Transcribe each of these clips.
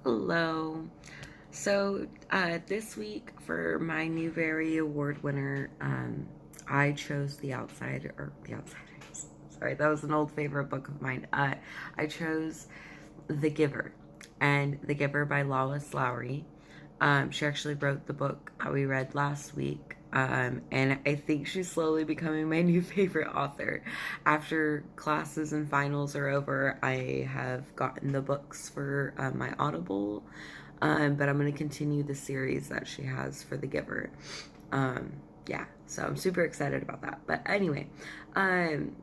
Hello. This week for my Newbery Award winner, I chose The Outsiders. Sorry, that was an old favorite book of mine. I chose The Giver, and The Giver by Lois Lowry. She actually wrote the book we read last week, and I think she's slowly becoming my new favorite author. After classes and finals are over, I have gotten the books for my Audible, but I'm going to continue the series that she has for The Giver. Yeah, so I'm super excited about that. But anyway, um,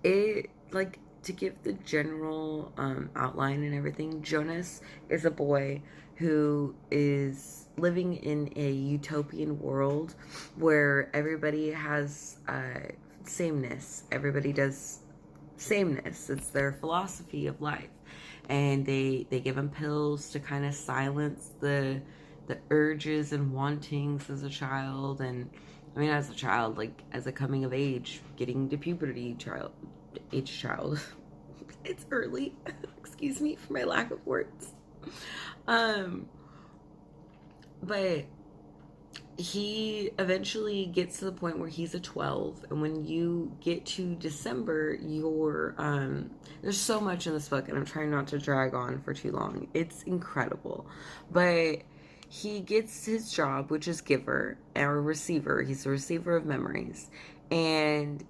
it like to give the general outline and everything. Jonas is a boy who is living in a utopian world where everybody has sameness. Everybody does sameness. It's their philosophy of life, and they give him pills to kind of silence the urges and wantings as a child. And I mean, as a child, like as a coming of age, getting to puberty child. It's early. Excuse me for my lack of words. Um, but he eventually gets to the point where he's a 12, and when you get to December, you're there's so much in this book, and I'm trying not to drag on for too long. It's incredible. But he gets his job, which is giver or receiver. He's a receiver of memories. And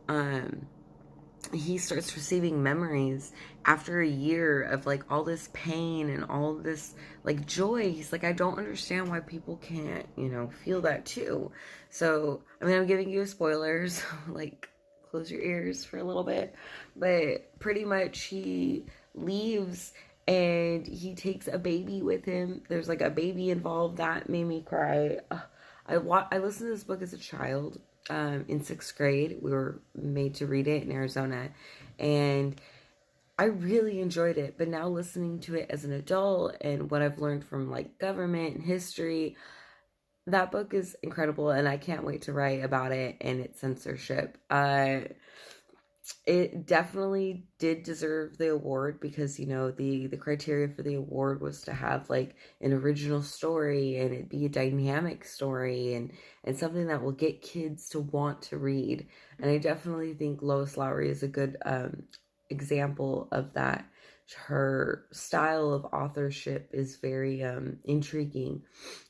he starts receiving memories after a year of like all this pain and all this like joy. He's like, I don't understand why people can't, feel that too. So, I mean, I'm giving you spoilers, like, close your ears for a little bit. But pretty much he leaves and he takes a baby with him. There's like a baby involved that made me cry. I listened to this book as a child. In sixth grade, we were made to read it in Arizona, and I really enjoyed it. But now listening to it as an adult and what I've learned from like government and history, that book is incredible, and I can't wait to write about it and its censorship. It definitely did deserve the award because the criteria for the award was to have like an original story, and it be a dynamic story, and something that will get kids to want to read. And I definitely think Lois Lowry is a good example of that. Her style of authorship is very intriguing,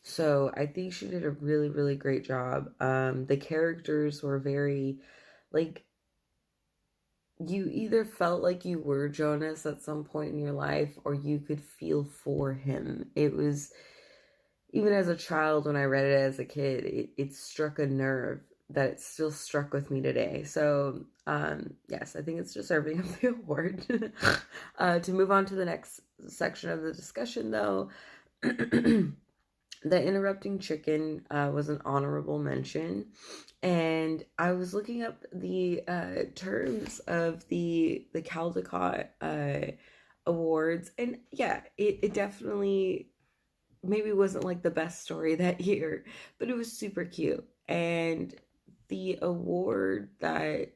so I think she did a really, really great job. The characters were very like, you either felt like you were Jonas at some point in your life, or you could feel for him. It was, even as a child, when I read it as a kid, it struck a nerve that it still struck with me today. So, yes, I think it's deserving of the award. To move on to the next section of the discussion, though, The Interrupting Chicken was an honorable mention. And I was looking up the terms of the Caldecott awards, and yeah, it definitely maybe wasn't like the best story that year, but it was super cute. And the award that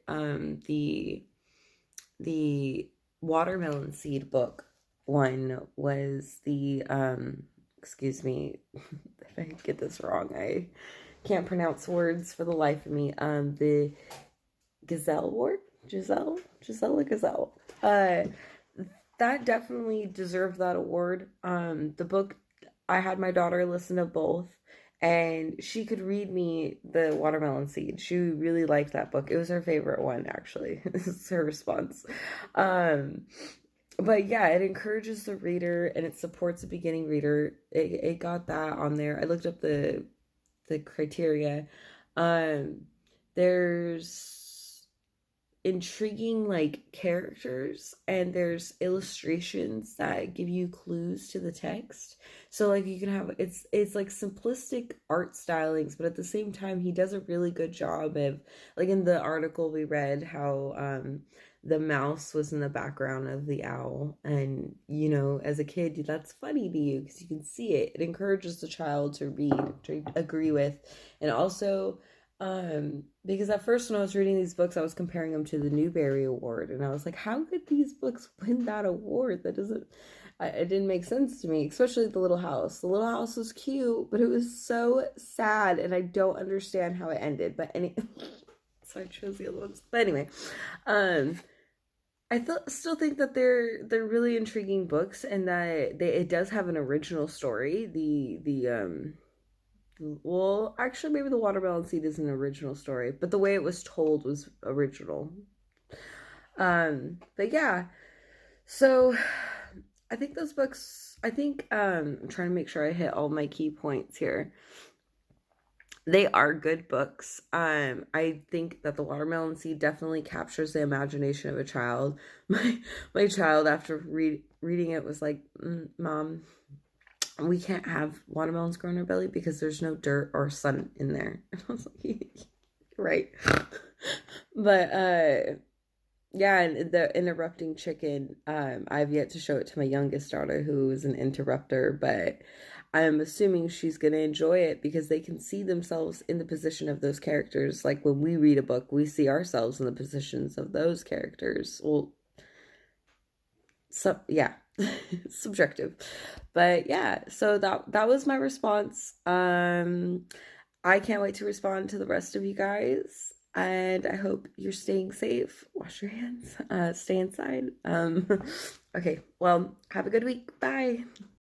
the watermelon seed book won was the excuse me if I get this wrong. I can't pronounce words for the life of me. The Gazelle Award, Gisela Gazelle. That definitely deserved that award. The book, I had my daughter listen to both, and she could read me the Watermelon Seed. She really liked that book. It was her favorite one, actually. This is her response. Um, but yeah, it encourages the reader and it supports a beginning reader. It got that on there. I looked up the criteria. Um, there's intriguing like characters, and there's illustrations that give you clues to the text. So like you can have, it's like simplistic art stylings, but at the same time he does a really good job of, like in the article we read, how the mouse was in the background of the owl, and as a kid that's funny to you because you can see it. It encourages the child to read, to agree with. And also, because at first when I was reading these books, I was comparing them to the Newbery Award, and I was like, how could these books win that award? That doesn't. It didn't make sense to me, especially the little house. The little house was cute, but it was so sad, and I don't understand how it ended. But so I chose the other ones. But anyway, um, still think that they're really intriguing books, and that it does have an original story. Well, actually, maybe the watermelon seed is an original story, but the way it was told was original. But yeah, so I think those books. I think I'm trying to make sure I hit all my key points here. They are good books. I think that the watermelon seed definitely captures the imagination of a child. My child, after reading it, was like, "Mom, we can't have watermelons grow in our belly because there's no dirt or sun in there." And I was like, right. But yeah, and the interrupting chicken, I've yet to show it to my youngest daughter, who is an interrupter, but I'm assuming she's going to enjoy it because they can see themselves in the position of those characters. Like when we read a book, we see ourselves in the positions of those characters. Well, so yeah, subjective. But yeah, so that was my response. I can't wait to respond to the rest of you guys. And I hope you're staying safe. Wash your hands. Stay inside. Okay. Well, have a good week. Bye.